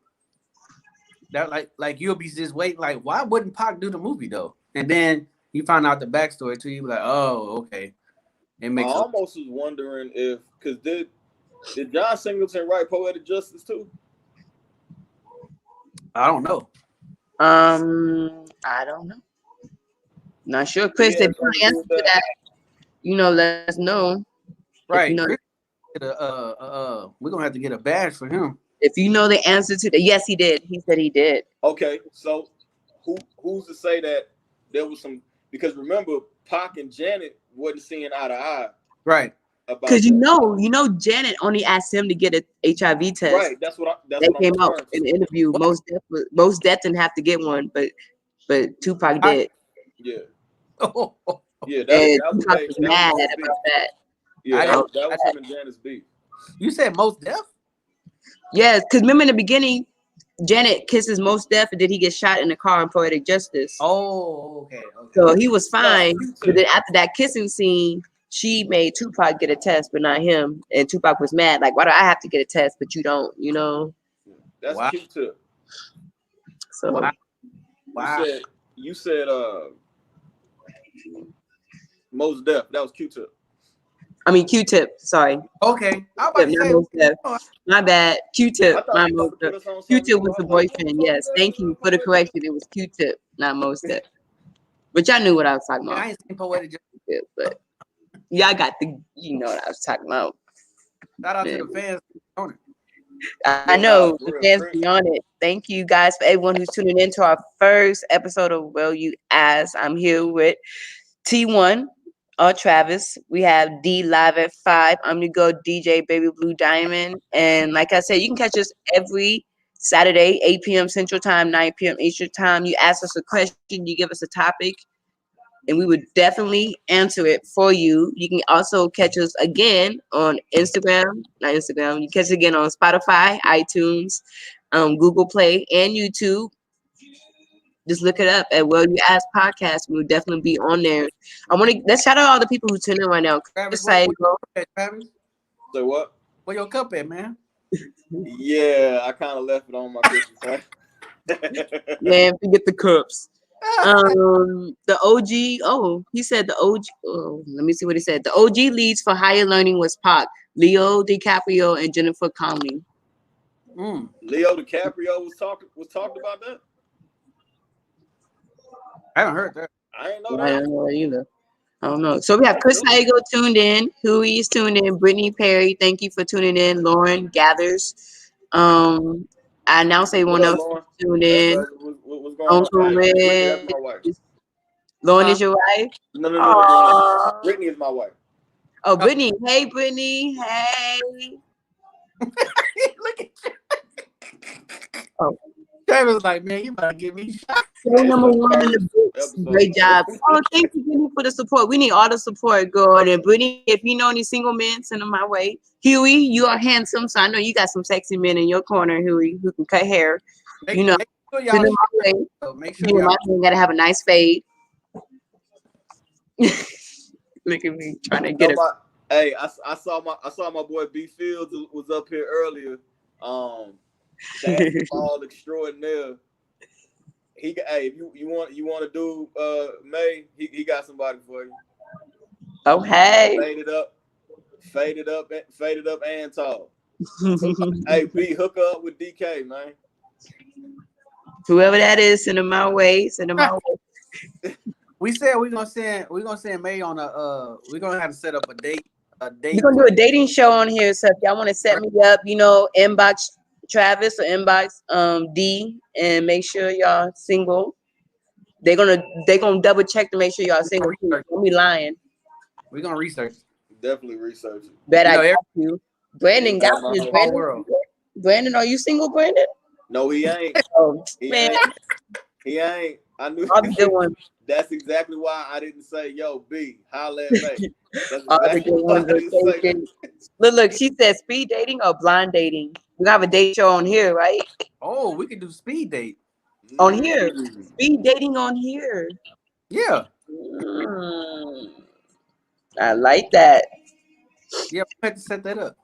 that like you'll be just waiting, like, why wouldn't Pac do the movie though? And then you find out the backstory too. You be like, oh, okay. It makes. I almost was wondering if because did John Singleton write Poetic Justice too? I don't know. I don't know. Not sure, Chris. If you answer to that, let us know. Right. We're gonna have to get a badge for him. If you know the answer to that, yes, he did. He said he did. Okay, so who's to say that there was some? Because remember, Pac and Janet wasn't seeing eye to eye. Right. Because Janet only asked him to get an HIV test. Right. That's what came out in the interview. Most Def didn't have to get one, but Tupac did. Yeah. Yeah. Tupac was mad about that. Yeah, that was him and Janet's beef. You said Most Def? Yes, because remember in the beginning, Janet kisses Most Def, and then he gets shot in the car in Poetic Justice. Oh, okay. So he was fine. But then after that kissing scene, she made Tupac get a test, but not him. And Tupac was mad. Like, why do I have to get a test, but you don't, That's cute too. So wow. You said Mos Def. That was Q-Tip. I mean Q-Tip. Sorry. Okay. My bad. Q-Tip. Not Mos Def. Q-Tip was the boyfriend. Yes. Thank you for the correction. It was Q-Tip, not Mos Def. But y'all knew what I was talking about. I ain't seen Poetic Justice. But y'all got what I was talking about. Shout out to the fans on it. I know the fans be on it. Thank you guys for everyone who's tuning in to our first episode of Well You Ask. I'm here with T1, or Travis. We have D live at 5. I'm your girl DJ Baby Blue Diamond. And like I said, you can catch us every Saturday, 8 p.m. Central Time, 9 p.m. Eastern Time. You ask us a question, you give us a topic, and we would definitely answer it for you. You can also catch us again on Instagram, not Instagram. You catch us again on Spotify, iTunes, Google Play, and YouTube. Just look it up at Well You Ask Podcast. We will definitely be on there. Let's shout out all the people who tune in right now. Travis, Say what? Where your cup at, man? Yeah, I kind of left it on my Christmas side. Man, forget the cups. The OG. Oh, he said the OG. Oh, let me see what he said. The OG leads for higher learning was Pac, Leo DiCaprio, and Jennifer Connelly. Leo DiCaprio was talking about that. I haven't heard that. I ain't know that. I don't know that either. I don't know. So we have Chris Hago tuned in. Huey is tuned in. Brittany Perry, thank you for tuning in. Lauren Gathers. I now say one else tuned in. What's going on? Uncle Red. That's my wife. Lauren is your wife? No. Brittany is my wife. Oh, Brittany. Hey, Brittany. Hey. Look at you. Oh. Travis was like, man, you about to give me shot. Number one in the books. Great job. Oh, thank you, Brittany, for the support. We need all the support, girl. And Brittany, if you know any single men, send them my way. Huey, you are handsome, so I know you got some sexy men in your corner, Huey, who can cut hair. Make sure y'all make sure y'all gotta have a nice fade. Look at me trying to get it. Hey, I saw my boy B Fields was up here earlier. Basketball extraordinaire. If you want to do May, he got somebody for you. Oh hey. Faded up and tall. Hey B, hook up with DK, man. Whoever that is, send them my way. We said we're gonna send May on we're gonna have to set up a date. We're gonna do a dating show on here. So if y'all want to set me up, inbox Travis or inbox D and make sure y'all single. They're gonna double check to make sure y'all single. Don't be lying. We're gonna research. Definitely research it. Bet I got you. Brandon got you. Brandon, are you single, Brandon? No, he ain't. Oh man. He ain't. I knew good one. That's exactly why I didn't say, yo, B, holla at me. That's exactly why I didn't say that. Look, she said speed dating or blind dating. We have a date show on here, right? Oh, we could do speed date. On here. Speed dating on here. Yeah. I like that. Yeah, we have to set that up.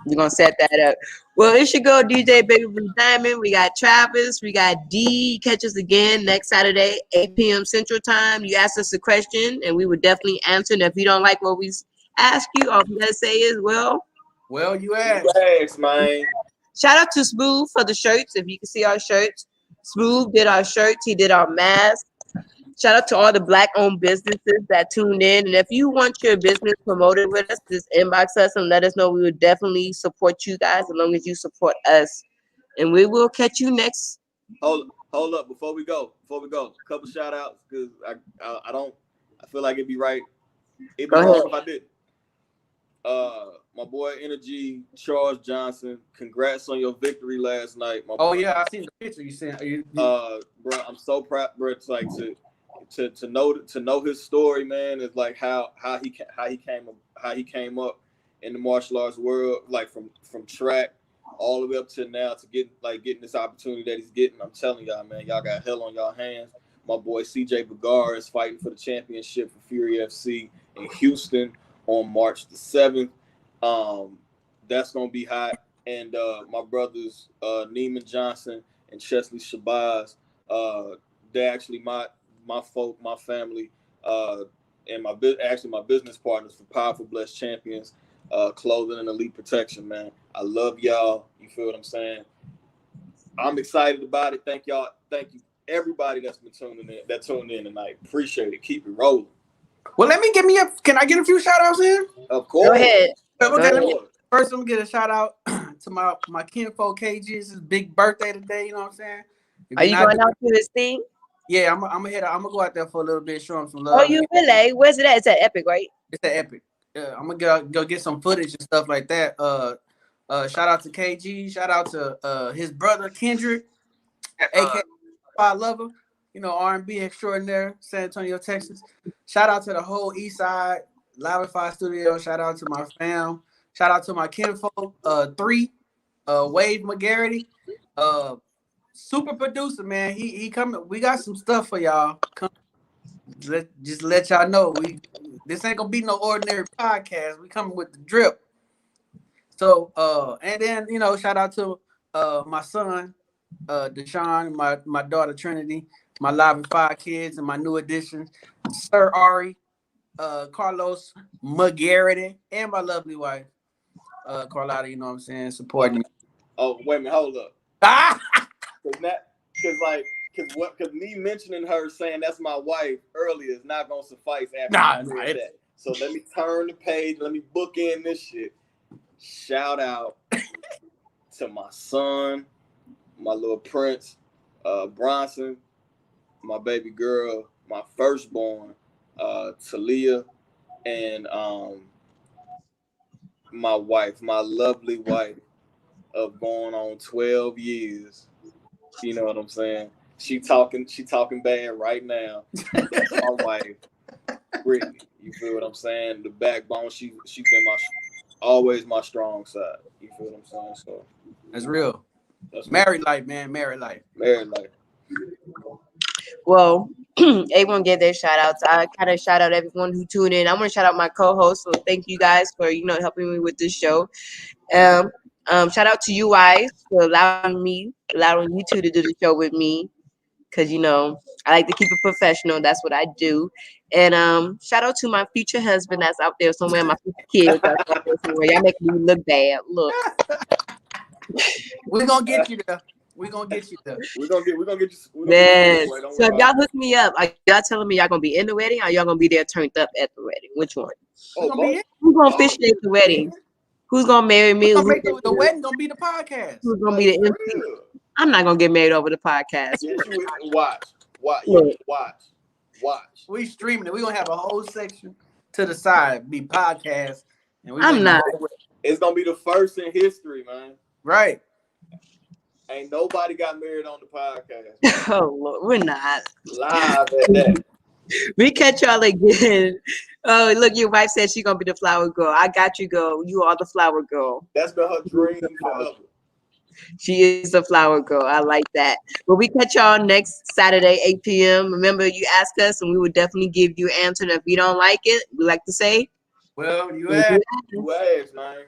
We're gonna set that up. Well, it should go DJ Baby Blue Diamond. We got Travis. We got D. Catch us again next Saturday, 8 p.m. Central Time. You ask us a question, and we would definitely answer. And if you don't like what we ask you, all we gotta say is, well, you asked, man. Shout out to Smooth for the shirts. If you can see our shirts, Smooth did our shirts. He did our mask. Shout out to all the Black-owned businesses that tuned in. And if you want your business promoted with us, just inbox us and let us know. We would definitely support you guys as long as you support us. And we will catch you next. Hold up. Before we go, a couple shout outs because I feel like it'd be right. It'd be wrong if I did. My boy Energy, Charles Johnson, congrats on your victory last night. Yeah, I seen the picture you sent. Bro, I'm so proud, bro. It's like to know his story, man. Is like how he came up in the martial arts world, like from track all the way up to now to getting this opportunity that he's getting. I'm telling y'all, man, y'all got hell on y'all hands. My boy CJ Bagar is fighting for the championship for Fury FC in Houston on March the 7th. That's gonna be hot. And my brothers Neiman Johnson and Chesley Shabazz, they're actually my folk, my family, and my business partners for Powerful Blessed Champions, clothing and elite protection, man. I love y'all. You feel what I'm saying? I'm excited about it. Thank y'all. Thank you, everybody that's been tuned in tonight. Appreciate it. Keep it rolling. Well, can I get a few shout outs in? Of course. Go ahead. First, I'm gonna get a shout out to my kinfolk KG. It's his big birthday today. You know what I'm saying? Are you going out to this thing? Yeah, I'm gonna go out there for a little bit, show him some love. Oh, you really? Where's it at? It's at Epic, right? It's an epic. I'm gonna go get some footage and stuff like that. Shout out to KG. Shout out to his brother Kendrick, aka Lover. You know, R&B extraordinaire, San Antonio, Texas. Shout out to the whole East Side Live 5 Studio. Shout out to my fam. Shout out to my kinfolk. 3, Wade McGarity, super producer, man. He coming. We got some stuff for y'all. Come, just let y'all know. This ain't gonna be no ordinary podcast. We coming with the drip. So and then shout out to my son, Deshaun, my daughter Trinity, my Live and 5 kids, and my new additions, Sir Ari, Carlos McGarity, and my lovely wife, Carlotta. You know what I'm saying, supporting me. Oh, wait a minute, hold up. Because me mentioning her saying that's my wife earlier is not gonna suffice after that. So let me turn the page. Let me book in this shit. Shout out to my son, my little prince, Bronson, my baby girl, my firstborn, Talia, and my wife, my lovely wife of going on 12 years. You know what I'm saying? She talking bad right now. My wife, Brittany. You feel what I'm saying? The backbone. She's been always my strong side. You feel what I'm saying? So that's real. That's married life, man. Married life. Well, everyone get their shout outs. I kind of shout out everyone who tuned in. I want to shout out my co-host. So thank you guys for helping me with this show. Shout out to you guys for allowing you two to do the show with me. Because I like to keep it professional. That's what I do. And shout out to my future husband that's out there somewhere. My future kids that's out there somewhere. Y'all making me look bad. Look. We're gonna get you there. We're gonna get you. Man. So if y'all hook me up, are y'all telling me y'all gonna be in the wedding or y'all gonna be there turned up at the wedding? Which one? Who's gonna officiate the wedding? Who's gonna marry me? The wedding gonna be the podcast. Who's gonna be the MC? I'm not gonna get married over the podcast. Watch. We streaming it. We gonna have a whole section to the side, be podcast. And I'm not. It's gonna be the first in history, man. Right. Ain't nobody got married on the podcast. Oh Lord, we're not live at that. We catch y'all again. Oh, look, your wife said she's gonna be the flower girl. I got you, girl. You are the flower girl. That's been her dream forever. She is the flower girl. I like that. But we catch y'all next Saturday, 8 p.m. Remember, you ask us, and we will definitely give you an answer. And if we don't like it, we like to say, well, you asked, man.